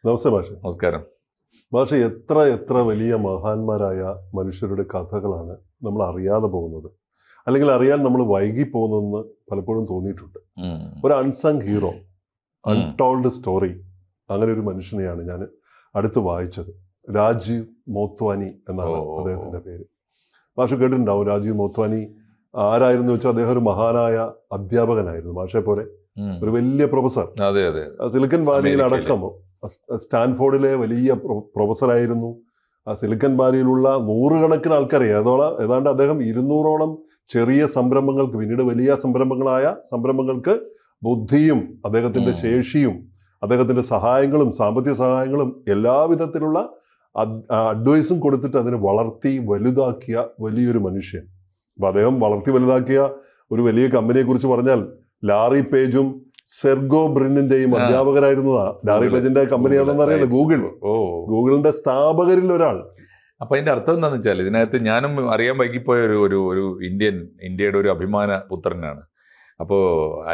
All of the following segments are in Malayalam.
നമസ്തേ മാഷെ. നമസ്കാരം. മാഷെ, എത്ര എത്ര വലിയ മഹാന്മാരായ മനുഷ്യരുടെ കഥകളാണ് നമ്മൾ അറിയാതെ പോകുന്നത്, അല്ലെങ്കിൽ അറിയാൻ നമ്മൾ വൈകി പോകുന്നതെന്ന് പലപ്പോഴും തോന്നിയിട്ടുണ്ട്. ഒരു അൺസങ് ഹീറോ, അൺടോൾഡ് സ്റ്റോറി, അങ്ങനെ ഒരു മനുഷ്യനെയാണ് ഞാൻ അടുത്ത് വായിച്ചത്. രാജീവ് മോത്വാനി എന്നാണ് അദ്ദേഹത്തിൻ്റെ പേര്. മാഷ് കേട്ടിട്ടുണ്ടാവും. രാജീവ് മോത്വാനി ആരായിരുന്നു വെച്ചാൽ അദ്ദേഹം ഒരു മഹാനായ അധ്യാപകനായിരുന്നു. മാഷെ പോലെ ഒരു വലിയ പ്രൊഫസർ. അതെ അതെ. സിലിക്കൺ വാലിയിൽ അടക്കം സ്റ്റാൻഫോർഡിലെ വലിയ പ്രൊഫസറായിരുന്നു. ആ സിലിക്കൺ വാലിയിലുള്ള നൂറുകണക്കിന് ആൾക്കറിയാം. ഏതാണ്ട് അദ്ദേഹം 200ഓളം ചെറിയ സംരംഭങ്ങൾക്ക്, പിന്നീട് വലിയ സംരംഭങ്ങൾക്ക് ബുദ്ധിയും അദ്ദേഹത്തിൻ്റെ ശേഷിയും അദ്ദേഹത്തിൻ്റെ സഹായങ്ങളും സാമ്പത്തിക സഹായങ്ങളും എല്ലാവിധത്തിലുള്ള അഡ്വൈസും കൊടുത്തിട്ട് അതിനെ വളർത്തി വലുതാക്കിയ വലിയൊരു മനുഷ്യൻ. അപ്പം അദ്ദേഹം വളർത്തി വലുതാക്കിയ ഒരു വലിയ കമ്പനിയെക്കുറിച്ച് പറഞ്ഞാൽ ലാറി പേജും സെർഗോ ബ്രിന്നിന്റെയും അധ്യാപകരായിരുന്നതാ. ലാറി പേജിന്റെ കമ്പനി ആണെന്ന് അറിയാലോ, ഗൂഗിളിന്റെ സ്ഥാപകരിൽ ഒരാൾ. അപ്പൊ അതിന്റെ അർത്ഥം എന്താണെന്ന് വെച്ചാൽ, ഇതിനകത്ത് ഞാനും അറിയാൻ വൈകിപ്പോയ ഒരു ഇന്ത്യയുടെ ഒരു അഭിമാന പുത്രനാണ്. അപ്പോൾ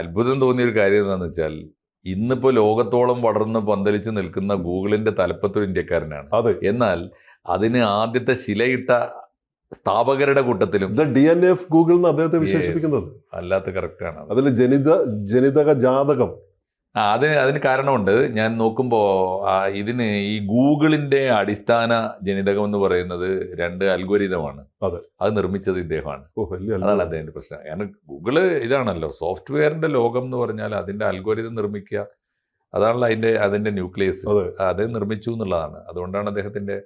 അത്ഭുതം തോന്നിയൊരു കാര്യം എന്താണെന്ന് വെച്ചാൽ, ഇന്നിപ്പോ ലോകത്തോളം വളർന്ന് പന്തലിച്ച് നിൽക്കുന്ന ഗൂഗിളിന്റെ തലപ്പത്തൊരു ഇന്ത്യക്കാരനാണ്. എന്നാൽ അതിന് ആദ്യത്തെ ശിലയിട്ട സ്ഥാപകരുടെ കൂട്ടത്തിലും DNA ഗൂഗിൾ എന്ന് അദ്ദേഹത്തെ വിശേഷിപ്പിക്കുന്നത് അല്ലാത്ത കറക്റ്റാണ്. അതിൽ ജനിതക ജാതകം. അതിന് കാരണമുണ്ട്. ഞാൻ നോക്കുമ്പോൾ ഇതിന് ഈ ഗൂഗിളിന്റെ അടിസ്ഥാന ജനിതകം എന്ന് പറയുന്നത് 2 അൽഗോരിതമാണ്. അത് നിർമ്മിച്ചത് ഇദ്ദേഹമാണ്. അതാണ് അദ്ദേഹത്തിന്റെ പ്രശ്നം. കാരണം ഗൂഗിള് ഇതാണല്ലോ സോഫ്റ്റ്വെയറിന്റെ ലോകം എന്ന് പറഞ്ഞാൽ അതിന്റെ അൽഗോരിതം നിർമ്മിക്കുക, അതാണല്ലോ അതിന്റെ ന്യൂക്ലിയസ്. അത് നിർമ്മിച്ചു എന്നുള്ളതാണ്. അതുകൊണ്ടാണ് അദ്ദേഹത്തിന്റെ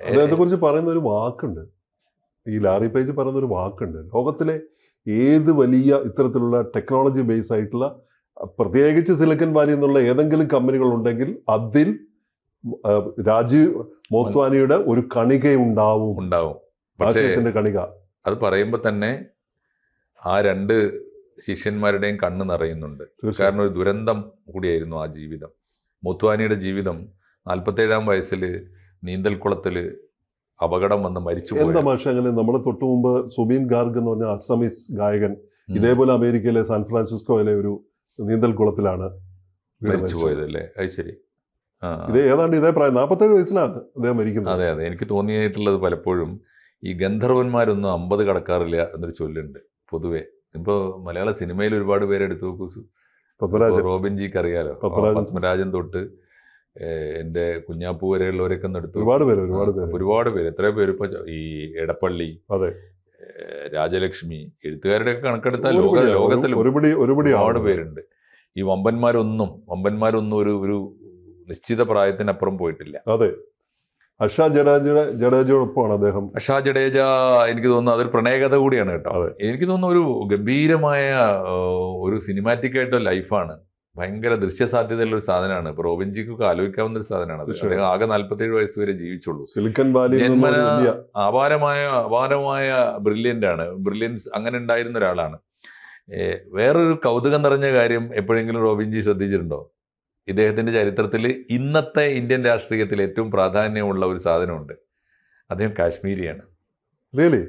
അദ്ദേഹത്തെക്കുറിച്ച് പറയുന്ന ഒരു വാക്കുണ്ട്, ഈ ലാറി പേജ് പറയുന്ന ഒരു വാക്കുണ്ട്. ലോകത്തിലെ ഏത് വലിയ ഇത്തരത്തിലുള്ള ടെക്നോളജി ബേസ് ആയിട്ടുള്ള, പ്രത്യേകിച്ച് സിലിക്കൺ വാലി എന്നുള്ള ഏതെങ്കിലും കമ്പനികൾ ഉണ്ടെങ്കിൽ അതിൽ രാജീവ് മോത്വാനിയുടെ ഒരു കണികയുണ്ടാവും. ആശയത്തിന്റെ കണിക. അത് പറയുമ്പോൾ തന്നെ ആ 2 ശിഷ്യന്മാരുടെയും കണ്ണ് നിറയുന്നുണ്ട്. കാരണം ഒരു ദുരന്തം കൂടിയായിരുന്നു ആ ജീവിതം. മോത്വാനിയുടെ ജീവിതം 47-ാം വയസ്സിൽ നീന്തൽക്കുളത്തിൽ അപകടം വന്ന് മരിച്ചു. എന്താ മാഷെ അങ്ങനെ? നമ്മളെ തൊട്ടു മുമ്പ് സുബീൻ ഗാർഗ് എന്ന് പറഞ്ഞ അസമീസ് ഗായകൻ ഇതേപോലെ അമേരിക്കയിലെ സാൻ ഫ്രാൻസിസ്കോയിലെ ഒരു നീന്തൽക്കുളത്തിലാണ് മരിച്ചു പോയത് അല്ലേ? അത് ശരി. ഏതാണ്ട് ഇതേ പ്രായം, 47 വയസ്സിലാണ് അദ്ദേഹം മരിക്കുന്നത്. അതെ അതെ. എനിക്ക് തോന്നിയിട്ടുള്ളത് പലപ്പോഴും ഈ ഗന്ധർവന്മാരൊന്നും 50 കടക്കാറില്ല എന്നൊരു ചൊല്ലുണ്ട് പൊതുവെ. ഇപ്പോൾ മലയാള സിനിമയിൽ ഒരുപാട് പേരെ എടുത്തു നോക്കൂ. റോബിൻജിക്ക് അറിയാലോ, പത്മരാജൻ തൊട്ട് എൻ്റെ കുഞ്ഞാപ്പൂ വരെയുള്ളവരൊക്കെ എടുത്തു. ഒരുപാട് പേര്. എത്രയോ പേര് ഇപ്പൊ ഈ എടപ്പള്ളി, രാജലക്ഷ്മി, എഴുത്തുകാരുടെ ഒക്കെ കണക്കെടുത്താൽ ലോകത്തിൽ ഒരുപാട് പേരുണ്ട്. ഈ വമ്പന്മാരൊന്നും ഒരു നിശ്ചിത പ്രായത്തിനപ്പുറം പോയിട്ടില്ല. അതെ. അഷ ജഡേജയോടൊപ്പമാണ് അദ്ദേഹം. അഷ ജഡേജ എനിക്ക് തോന്നുന്നു അതൊരു പ്രണയകഥ കൂടിയാണ് കേട്ടോ. എനിക്ക് തോന്നുന്നു ഒരു ഗംഭീരമായ ഒരു സിനിമാറ്റിക് ആയിട്ടുള്ള ലൈഫാണ്. ഭയങ്കര ദൃശ്യസാധ്യതയുള്ള ഒരു സാധനമാണ്. ഇപ്പൊ റോബിൻജിക്കൊക്കെ ആലോചിക്കാവുന്ന ഒരു സാധനമാണ് അത്. അദ്ദേഹം ആകെ 47 വയസ്സ് വരെ ജീവിച്ചുള്ളൂ. സിലിക്കൺ വാലി ജന്മന അപാരമായ ബ്രില്യൻസ് അങ്ങനെ ഉണ്ടായിരുന്ന ഒരാളാണ്. വേറൊരു കൗതുകം നിറഞ്ഞ കാര്യം എപ്പോഴെങ്കിലും റോബിൻജി ശ്രദ്ധിച്ചിട്ടുണ്ടോ? ഇദ്ദേഹത്തിന്റെ ചരിത്രത്തിൽ ഇന്നത്തെ ഇന്ത്യൻ രാഷ്ട്രീയത്തിൽ ഏറ്റവും പ്രാധാന്യമുള്ള ഒരു സാധനമുണ്ട്. അദ്ദേഹം കാശ്മീരിയാണ്.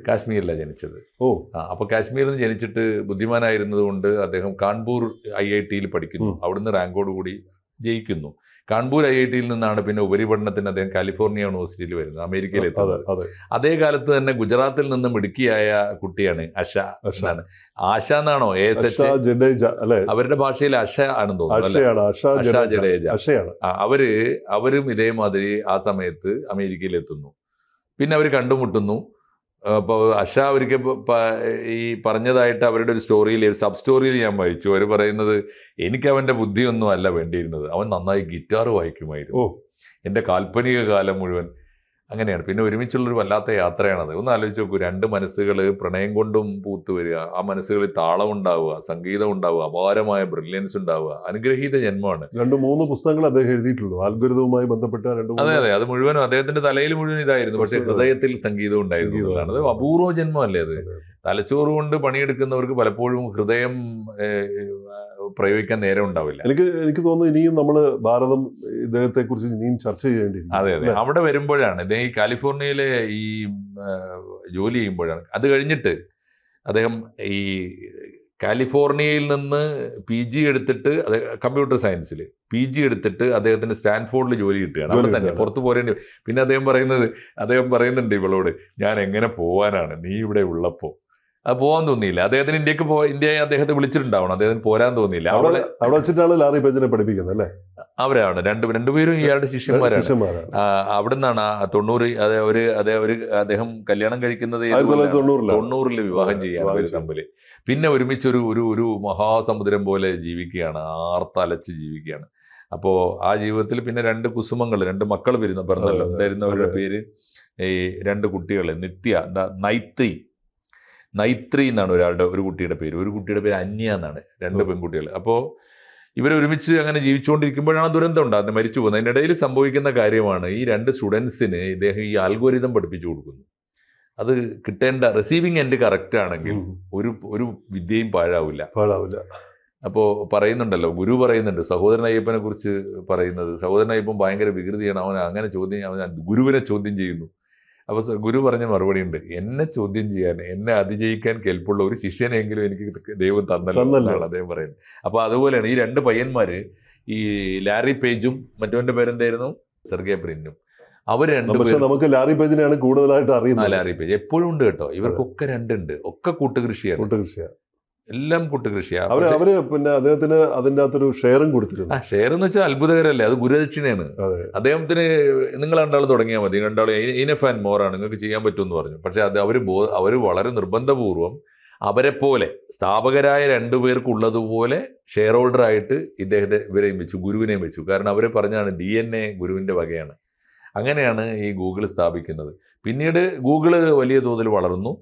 കാശ്മീരിലാണ് ജനിച്ചത്. അപ്പൊ കാശ്മീരിൽ നിന്ന് ജനിച്ചിട്ട് ബുദ്ധിമാനായിരുന്നത് കൊണ്ട് അദ്ദേഹം കാൺപൂർ IIT-യിൽ പഠിക്കുന്നു. അവിടുന്ന് റാങ്കോട് കൂടി ജയിക്കുന്നു. കാൺപൂർ IIT-യിൽ നിന്നാണ് പിന്നെ ഉപരിപഠനത്തിന് അദ്ദേഹം കാലിഫോർണിയ യൂണിവേഴ്സിറ്റിയിൽ വരുന്നത്, അമേരിക്കയിൽ എത്തുന്നത്. അതേ കാലത്ത് തന്നെ ഗുജറാത്തിൽ നിന്ന് മിടുക്കിയായ കുട്ടിയാണ് അഷ. എന്നാണ് ആശ എന്നാണോ ASH? അവരുടെ ഭാഷയിൽ അഷ ആണെന്ന് തോന്നുന്നു. അഷ ജഡേജ. അവരും ഇതേമാതിരി ആ സമയത്ത് അമേരിക്കയിൽ എത്തുന്നു. പിന്നെ അവർ കണ്ടുമുട്ടുന്നു. അപ്പോൾ അഷ ഒരിക്കൽ ഈ പറഞ്ഞതായിട്ട് അവരുടെ ഒരു സ്റ്റോറിയിൽ, സബ് സ്റ്റോറിയിൽ ഞാൻ വായിച്ചു. അവർ പറയുന്നത്, എനിക്ക് അവൻ്റെ ബുദ്ധിയൊന്നും അല്ല വേണ്ടിയിരുന്നത്, അവൻ നന്നായി ഗിറ്റാർ വായിക്കുമായിരുന്നു. എൻ്റെ കാൽപ്പനിക കാലം മുഴുവൻ അങ്ങനെയാണ്. പിന്നെ ഒരുമിച്ചുള്ളൊരു വല്ലാത്ത യാത്രയാണത്. ഒന്ന് ആലോചിച്ച് നോക്കൂ. 2 മനസ്സുകൾ പ്രണയം കൊണ്ടും പൂത്തു വരിക, ആ മനസ്സുകളിൽ താളം ഉണ്ടാവുക, സംഗീതം ഉണ്ടാവുക, അപാരമായ ബ്രില്യൻസ് ഉണ്ടാവുക. അനുഗ്രഹീത ജന്മമാണ്. 2-3 പുസ്തകങ്ങൾ അദ്ദേഹം എഴുതിയിട്ടുള്ളൂ അൽഗോരിതവുമായി ബന്ധപ്പെട്ട. അതെ. അത് മുഴുവനും അദ്ദേഹത്തിന്റെ തലയിൽ മുഴുവൻ ഇതായിരുന്നു. പക്ഷേ ഹൃദയത്തിൽ സംഗീതം ഉണ്ടായിരുന്നു. അത് അപൂർവ ജന്മമല്ലേ അത്. തലച്ചോറ് കൊണ്ട് പണിയെടുക്കുന്നവർക്ക് പലപ്പോഴും ഹൃദയം പ്രയോഗിക്കാൻ നേരം ഉണ്ടാവില്ല. എനിക്ക് തോന്നുന്നു ഇനിയും നമ്മൾ ഭാരതം ഇദ്ദേഹത്തെ കുറിച്ച് ഇനിയും ചർച്ച ചെയ്യേണ്ടിയിരിക്കും. അതെ. അവിടെ വരുമ്പോഴാണ് ഇദ്ദേഹം ഈ കാലിഫോർണിയയിലെ ഈ ജോലി ചെയ്യുമ്പോഴാണ്. അത് കഴിഞ്ഞിട്ട് അദ്ദേഹം ഈ കാലിഫോർണിയയിൽ നിന്ന് PG എടുത്തിട്ട് അത് കമ്പ്യൂട്ടർ സയൻസിൽ PG എടുത്തിട്ട് അദ്ദേഹത്തിന് സ്റ്റാൻഫോർഡിൽ ജോലി കിട്ടുകയാണ്. അവിടെ തന്നെ പുറത്ത് പോരേണ്ടി. പിന്നെ അദ്ദേഹം പറയുന്നുണ്ട് ഇവളോട്, ഞാൻ എങ്ങനെ പോവാനാണ് നീ ഇവിടെ ഉള്ളപ്പോൾ. അത് പോകാൻ തോന്നിയില്ല അദ്ദേഹത്തിന്. ഇന്ത്യയെ അദ്ദേഹത്തെ വിളിച്ചിട്ടുണ്ടാവണം, അദ്ദേഹത്തിന് പോരാൻ തോന്നിയില്ല. അവിടെ വെച്ചിട്ടാണ് ലാറി പേജിനെ പഠിപ്പിക്കുന്നത് അല്ലേ? അവരാണ് രണ്ടുപേരും ഇയാളുടെ ശിഷ്യന്മാരാണ്. അവിടെ നിന്നാണ് 90 അദ്ദേഹം കല്യാണം കഴിക്കുന്നത് 90 വിവാഹം ചെയ്യാണ് അവർ തമ്മിൽ. പിന്നെ ഒരുമിച്ച് ഒരു മഹാസമുദ്രം പോലെ ജീവിക്കുകയാണ്, ആർത്തലച്ച് ജീവിക്കുകയാണ്. അപ്പോൾ ആ ജീവിതത്തിൽ പിന്നെ 2 കുസുമങ്ങൾ, 2 മക്കൾ പിറന്നല്ലോ. എന്തായിരുന്നു അവരുടെ പേര്? ഈ 2 കുട്ടികൾ, നൈത്രി എന്നാണ് ഒരു കുട്ടിയുടെ പേര്. ഒരു കുട്ടിയുടെ പേര് അന്യ എന്നാണ്. 2 പെൺകുട്ടികൾ. അപ്പോൾ ഇവരൊരുമിച്ച് അങ്ങനെ ജീവിച്ചുകൊണ്ടിരിക്കുമ്പോഴാണ് ദുരന്തം ഉണ്ടാകുന്നത്, മരിച്ചു പോകുന്നത്. അതിൻ്റെ ഇടയിൽ സംഭവിക്കുന്ന കാര്യമാണ്, ഈ 2 സ്റ്റുഡൻസിന് ഇദ്ദേഹം ഈ ആൽഗോരിതം പഠിപ്പിച്ചു കൊടുക്കുന്നു. അത് കിട്ടേണ്ട റിസീവിങ് എൻഡ് കറക്റ്റ് ആണെങ്കിൽ ഒരു വിദ്യയും പാഴാവില്ല. അപ്പോൾ പറയുന്നുണ്ടല്ലോ, ഗുരു പറയുന്നുണ്ട് സഹോദരൻ അയ്യപ്പനെ കുറിച്ച് പറയുന്നത്, സഹോദരൻ അയ്യപ്പൻ ഭയങ്കര വികൃതിയാണ്, അവൻ ഗുരുവിനെ ചോദ്യം ചെയ്യുന്നു. അപ്പോൾ ഗുരു പറഞ്ഞ മറുപടി ഉണ്ട്, എന്നെ ചോദ്യം ചെയ്യാൻ, എന്നെ അതിജയിക്കാൻ കെൽപ്പുള്ള ഒരു ശിഷ്യനെങ്കിലും എനിക്ക് ദൈവം തന്നല്ലോ എന്നാണ് അദ്ദേഹം പറയുന്നത്. അപ്പോൾ അതുപോലെയാണ് ഈ 2 പയ്യന്മാർ, ഈ ലാരി പേജും മറ്റവന്റെ പേരെന്തായിരുന്നു, സെർഗേ ബ്രിനും. അവർ രണ്ടുപേരും, നമുക്ക് ലാരി പേജിനെയാണ് കൂടുതലായിട്ട് അറിയുന്നത്. ലാരി പേജ് എപ്പോഴും ഉണ്ട് കേട്ടോ. ഇവർക്കൊക്കെ 2 ഉണ്ട്, ഒക്കെ കൂട്ടുകൃഷിയാണ്, എല്ലാം കൂട്ടുകൃഷിയാണ്. അവര് പിന്നെ അദ്ദേഹത്തിന് അതിൻ്റെ അകത്തൊരു ഷെയറും കൊടുത്തിരുന്നു. ഷെയർ എന്ന് വെച്ചാൽ അത്ഭുതകരല്ലേ, അത് ഗുരുദക്ഷിണയാണ്. അദ്ദേഹത്തിന് നിങ്ങൾ 2 തുടങ്ങിയാൽ മതി, 2 ഇനഫ് ആൻഡ് മോറാണ്, നിങ്ങൾക്ക് ചെയ്യാൻ പറ്റുമെന്ന് പറഞ്ഞു. പക്ഷെ അത് അവർ വളരെ നിർബന്ധപൂർവ്വം അവരെ പോലെ സ്ഥാപകരായ 2 പേർക്കുള്ളതുപോലെ ഷെയർ ഹോൾഡറായിട്ട് ഇവരെയും വെച്ചു, ഗുരുവിനെയും വെച്ചു. കാരണം അവർ പറഞ്ഞാണ് DNA ഗുരുവിൻ്റെ വകയാണ്. അങ്ങനെയാണ് ഈ ഗൂഗിൾ സ്ഥാപിക്കുന്നത്. പിന്നീട് ഗൂഗിള് വലിയ തോതിൽ വളർന്നു.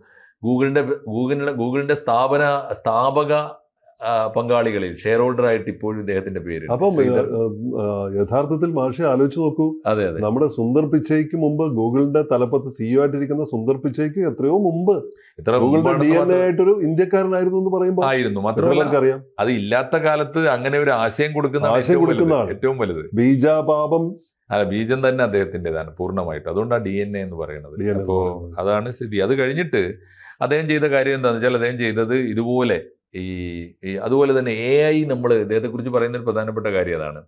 ഗൂഗിളിന്റെ സ്ഥാപക പങ്കാളികളിൽ ഷെയർ ഹോൾഡറായിട്ട് ഇപ്പോഴും ഇദ്ദേഹത്തിന്റെ പേര്. അപ്പം യഥാർത്ഥത്തിൽ മാഷെ ആലോചിച്ച് നോക്കൂ, അതെ, നമ്മുടെ സുന്ദർ പിച്ചൈക്ക് മുമ്പ് ഗൂഗിളിന്റെ തലപ്പത്ത് CEO ആയിട്ടിരിക്കുന്ന സുന്ദർ പിച്ചൈക്ക് എത്രയോ മുമ്പ് ഗൂഗിളിന്റെ DNA ആയിട്ടൊരു ഇന്ത്യക്കാരനായിരുന്നു എന്ന് പറയുമ്പോൾ ആയിരുന്നു. മാത്രമല്ല അറിയാം, അത് ഇല്ലാത്ത കാലത്ത് അങ്ങനെ ഒരു ആശയം കൊടുക്കുന്നതാണ് ഏറ്റവും വലുത്. ബീജാപാപം, ബീജം തന്നെ അദ്ദേഹത്തിൻ്റെതാണ് പൂർണ്ണമായിട്ട്. അതുകൊണ്ടാണ് DNA എന്ന് പറയുന്നത്. അപ്പോൾ അതാണ് സ്ഥിതി. അത് കഴിഞ്ഞിട്ട് അദ്ദേഹം ചെയ്ത കാര്യം എന്താണെന്ന് വെച്ചാൽ, അദ്ദേഹം ചെയ്തത് ഇതുപോലെ അതുപോലെ തന്നെ AI, നമ്മൾ ഇദ്ദേഹത്തെക്കുറിച്ച് പറയുന്ന ഒരു പ്രധാനപ്പെട്ട കാര്യം അതാണ്.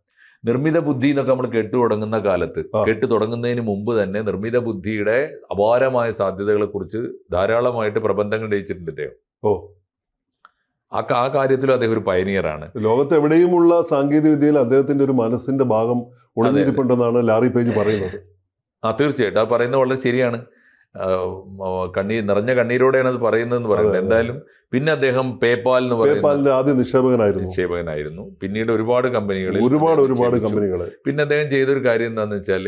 നിർമ്മിത ബുദ്ധി എന്നൊക്കെ നമ്മൾ കേട്ടു തുടങ്ങുന്നതിന് മുമ്പ് തന്നെ നിർമ്മിത ബുദ്ധിയുടെ അപാരമായ സാധ്യതകളെ കുറിച്ച് ധാരാളമായിട്ട് പ്രബന്ധങ്ങൾ രചിച്ചിട്ടുണ്ട് അദ്ദേഹം. ആ കാര്യത്തിലും അദ്ദേഹം ഒരു പയനിയറാണ്. ലോകത്ത് എവിടെയുമുള്ള സാങ്കേതിക വിദ്യയിൽ അദ്ദേഹത്തിന്റെ ഒരു മനസ്സിന്റെ ഭാഗം ഒളിഞ്ഞിരിപ്പുണ്ടെന്നാണ് ലാറി പേജ് പറയുന്നത്. തീർച്ചയായിട്ടും അത് പറയുന്നത് വളരെ ശരിയാണ്. നിറഞ്ഞ കണ്ണീരോടെയാണ് അത് പറയുന്നതെന്ന് പറയുന്നത്. എന്തായാലും പിന്നെ അദ്ദേഹം പേപാലിന്റെ ആദ്യ നിക്ഷേപകനായിരുന്നു. പിന്നീട് ഒരുപാട് കമ്പനികളിൽ പിന്നെ അദ്ദേഹം ചെയ്തൊരു കാര്യം എന്താണെന്ന് വെച്ചാൽ,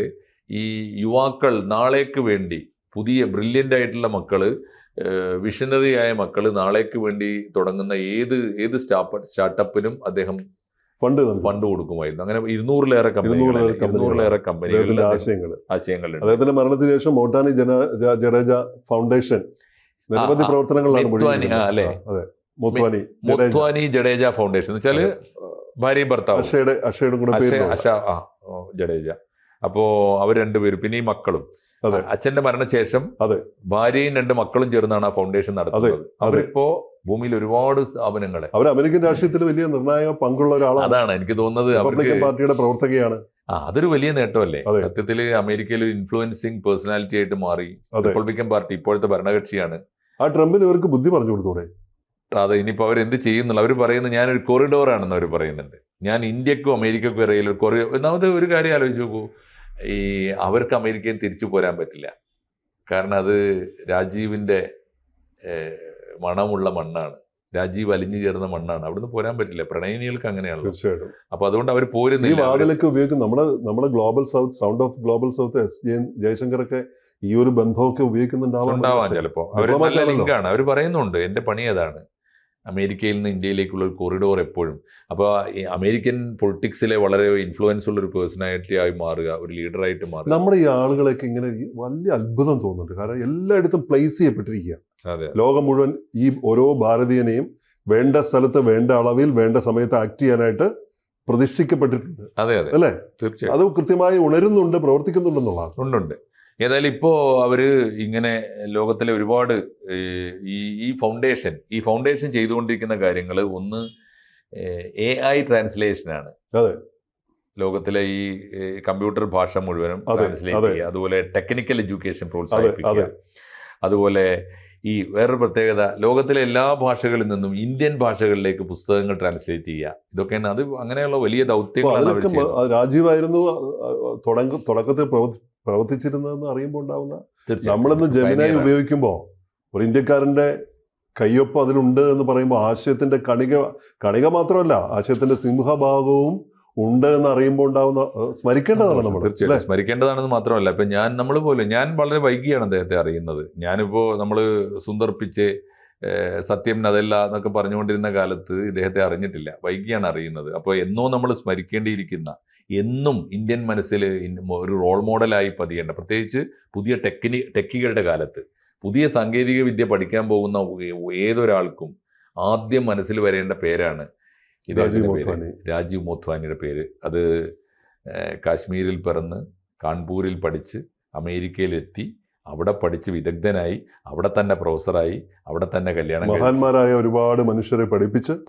ഈ യുവാക്കൾ നാളേക്ക് വേണ്ടി, പുതിയ ബ്രില്യൻ്റ് ആയിട്ടുള്ള മക്കള്, വിഷനറി ആയ മക്കള് നാളേക്ക് വേണ്ടി തുടങ്ങുന്ന ഏത് സ്റ്റാർട്ടപ്പിനും അദ്ദേഹം ഫണ്ട് കൊടുക്കുമായിരുന്നു. അങ്ങനെ 200-ലേറെ കമ്പനികളുടെ ആശയങ്ങൾ. അദ്ദേഹത്തിന്റെ മരണത്തിന് ശേഷം മോട്ടാനി ജഡേജ ഫൗണ്ടേഷൻ നിരവധി പ്രവർത്തനങ്ങളാണ്. മൊത്വാനി ജഡേജ ഫൗണ്ടേഷൻ എന്ന് വെച്ചാല് ഭാര്യയും ഭർത്താവും, അക്ഷയുടെ കൂടെ ജഡേജ. അപ്പോ അവർ 2 പേരും, പിന്നെ ഈ മക്കളും. അച്ഛന്റെ മരണശേഷം ഭാര്യയും 2 മക്കളും ചേർന്നാണ് ആ ഫൗണ്ടേഷൻ നടത്തുന്നത്. അവരിപ്പോ ഭൂമിയിൽ ഒരുപാട് സ്ഥാപനങ്ങളെ, അവർ അമേരിക്കൻ രാഷ്ട്രീയത്തിൽ വലിയ നിർണായക പങ്കുള്ള ഒരാളാണ്. അതാണ് എനിക്ക് തോന്നുന്നത്. റിപ്പബ്ലിക്കൻ പാർട്ടിയുടെ പ്രവർത്തകയാണ്. അതൊരു വലിയ നേട്ടമല്ലേ സത്യത്തിൽ. അമേരിക്കയിൽ ഇൻഫ്ലുവൻസിങ് പേഴ്സണാലിറ്റി ആയിട്ട് മാറി റിപ്പബ്ലിക്കൻ പാർട്ടി ഇപ്പോഴത്തെ ഭരണകക്ഷിയാണ്. ആ ട്രംപിന് ഇവർക്ക് ബുദ്ധി പറഞ്ഞു കൊടുത്തൂടെ? അതെ, ഇനിയിപ്പോൾ അവരെന്ത് ചെയ്യുന്നില്ല. അവർ പറയുന്നത് ഞാനൊരു കൊറിഡോർ ആണെന്ന് അവർ പറയുന്നുണ്ട്. ഞാൻ ഇന്ത്യക്കും അമേരിക്കക്കും ഇടയിൽ ഒരു ഒന്നാമത് ഒരു കാര്യം ആലോചിച്ച് നോക്കൂ, അവർക്ക് അമേരിക്കയിൽ തിരിച്ചു പോരാൻ പറ്റില്ല. കാരണം അത് രാജീവിൻ്റെ മണമുള്ള മണ്ണാണ്, രാജീവ് അലിഞ്ഞു ചേർന്ന മണ്ണാണ്. അവിടുന്ന് പോരാൻ പറ്റില്ല. പ്രണയിനികൾക്ക് അങ്ങനെയാണ്. തീർച്ചയായിട്ടും. അപ്പൊ അതുകൊണ്ട് അവർ പോരുന്നില്ല. വാതിലൊക്കെ ഉപയോഗിക്കും. നമ്മുടെ global south, sound of global south ജയശങ്കറൊക്കെ ഈ ഒരു ബന്ധമൊക്കെ ഉപയോഗിക്കുന്നുണ്ടാവാം ചിലപ്പോൾ. അവർ നല്ല ലിങ്കാണ്. അവർ പറയുന്നുണ്ട് എൻ്റെ പണി അതാണ്, അമേരിക്കയിൽ നിന്ന് ഇന്ത്യയിലേക്കുള്ള ഒരു കൊറിഡോർ എപ്പോഴും. അപ്പോൾ ഈ അമേരിക്കൻ പൊളിറ്റിക്സിലെ വളരെ ഇൻഫ്ലുവൻസ് ഉള്ള ഒരു പേഴ്സണാലിറ്റി ആയി മാറുക, ഒരു ലീഡറായിട്ട് മാറുക. നമ്മുടെ ഈ ആളുകളൊക്കെ ഇങ്ങനെ വലിയ അത്ഭുതം തോന്നുന്നുണ്ട്. കാരണം എല്ലായിടത്തും പ്ലേസ് ചെയ്യപ്പെട്ടിരിക്കുക. ലോകം മുഴുവൻ ഈ ഓരോ ഭാരതീയനെയും വേണ്ട സ്ഥലത്ത്, വേണ്ട അളവിൽ, വേണ്ട സമയത്ത് ആക്ട് ചെയ്യാനായിട്ട് പ്രതിഷ്ഠിക്കപ്പെട്ടിട്ടുണ്ട്. അതെ, അല്ലേ? തീർച്ചയായും. അത് കൃത്യമായി ഉണരുന്നുണ്ട്, പ്രവർത്തിക്കുന്നുണ്ടെന്നുള്ളതാണ്. ഉണ്ട്. ഏതായാലും ഇപ്പോൾ അവർ ഇങ്ങനെ ലോകത്തിലെ ഒരുപാട് ഈ ഫൗണ്ടേഷൻ ചെയ്തുകൊണ്ടിരിക്കുന്ന കാര്യങ്ങൾ ഒന്ന് AI ട്രാൻസ്ലേഷനാണ്. അതെ. ലോകത്തിലെ ഈ കമ്പ്യൂട്ടർ ഭാഷ മുഴുവനും അതെ, ട്രാൻസ്ലേറ്റ് അതെ. ചെയ്യുക, അതുപോലെ ടെക്നിക്കൽ എഡ്യൂക്കേഷൻ അതെ, പ്രോത്സാഹിപ്പിക്കുക, അതെ. അതുപോലെ ഈ വേറൊരു പ്രത്യേകത ലോകത്തിലെ എല്ലാ ഭാഷകളിൽ നിന്നും ഇന്ത്യൻ ഭാഷകളിലേക്ക് പുസ്തകങ്ങൾ ട്രാൻസ്ലേറ്റ് ചെയ്യുക. ഇതൊക്കെയാണ് അത് അങ്ങനെയുള്ള വലിയ അപ്പൊ ദൗത്യങ്ങളാണ് അവർ അതിനൊക്കെ ചെയ്യുന്നത്. രാജീവായിരുന്നു തുടക്കത്തിൽ പ്രവർത്തിച്ചിരുന്നതെന്ന് അറിയുമ്പോൾ ഉണ്ടാവുന്ന തീർച്ചയായും നമ്മളിന്ന് ജെമിനായി pioneer ആണ്. ഉപയോഗിക്കുമ്പോൾ ഒരു ഇന്ത്യക്കാരന്റെ കയ്യൊപ്പ് അതിലുണ്ട് എന്ന് പറയുമ്പോൾ ആശയത്തിന്റെ കണിക മാത്രമല്ല, ആശയത്തിന്റെ സിംഹഭാഗവും ഉണ്ട് എന്ന് അറിയുമ്പോൾ ഉണ്ടാവുന്ന സ്മരിക്കേണ്ടതാണ് നമ്മൾ. തീർച്ചയായിട്ടും സ്മരിക്കേണ്ടതാണെന്ന് മാത്രമല്ല, ഇപ്പൊ ഞാൻ വളരെ വൈകിയാണ് അദ്ദേഹത്തെ അറിയുന്നത്. ഞാനിപ്പോ നമ്മള് സുന്ദർ പിച്ചെ, സത്യം നദല്ല എന്നൊക്കെ പറഞ്ഞുകൊണ്ടിരുന്ന കാലത്ത് ഇദ്ദേഹത്തെ അറിഞ്ഞിട്ടില്ല, വൈകിയാണ് അറിയുന്നത്. അപ്പോൾ എന്നോ നമ്മൾ സ്മരിക്കേണ്ടിയിരിക്കുന്ന, എന്നും ഇന്ത്യൻ മനസ്സിൽ ഒരു റോൾ മോഡലായി പതിയേണ്ട, പ്രത്യേകിച്ച് പുതിയ ടെക്കികളുടെ കാലത്ത് പുതിയ സാങ്കേതിക വിദ്യ പഠിക്കാൻ പോകുന്ന ഏതൊരാൾക്കും ആദ്യം മനസ്സിൽ വരേണ്ട പേരാണ് രാജീവ് മോധ്വാനിയുടെ പേര്. അത് കാശ്മീരിൽ പിറന്ന് കാൺപൂരിൽ പഠിച്ച് അമേരിക്കയിലെത്തി, അവിടെ പഠിച്ച് വിദഗ്ധനായി, അവിടെ തന്നെ പ്രൊഫസറായി, അവിടെ തന്നെ കല്യാണം കഴിച്ച് മഹാന്മാരായ ഒരുപാട് മനുഷ്യരെ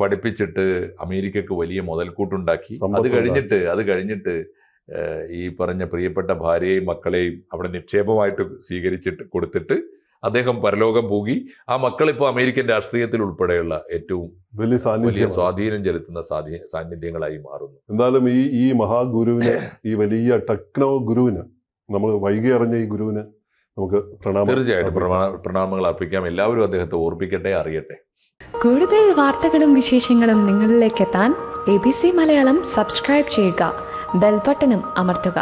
പഠിപ്പിച്ചിട്ട് അമേരിക്കക്ക് വലിയ മുതൽക്കൂട്ടുണ്ടാക്കി. അത് സമ്പത്തുണ്ടാക്കി. കഴിഞ്ഞിട്ട് ഈ പറഞ്ഞ പ്രിയപ്പെട്ട ഭാര്യയെയും മക്കളെയും അവിടെ നിക്ഷേപമായിട്ട് സ്വീകരിച്ചിട്ട് കൊടുത്തിട്ട് അദ്ദേഹം പരലോകം പോയി. ആ മക്കളിപ്പോൾ അമേരിക്കൻ രാഷ്ട്രീയത്തിൽ ഉൾപ്പെടെയുള്ള ഏറ്റവും വലിയ സ്വാധീനം ചെലുത്തുന്ന സാന്നിധ്യങ്ങളായി മാറുന്നു. എന്തായാലും ഈ മഹാഗുരുവിന്, ഈ വലിയ ടെക്നോ ഗുരുവിന്, നമ്മൾ വൈകി അറിഞ്ഞ ഈ ഗുരുവിന് നമുക്ക് തീർച്ചയായിട്ടും പ്രണാമങ്ങൾ അർപ്പിക്കാം. എല്ലാവരും അദ്ദേഹത്തെ ഓർപ്പിക്കട്ടെ, അറിയട്ടെ. കൂടുതൽ വാർത്തകളും വിശേഷങ്ങളും നിങ്ങളിലേക്ക് എത്താൻ ABC മലയാളം സബ്സ്ക്രൈബ് ചെയ്യുക, ബെൽബട്ടനും അമർത്തുക.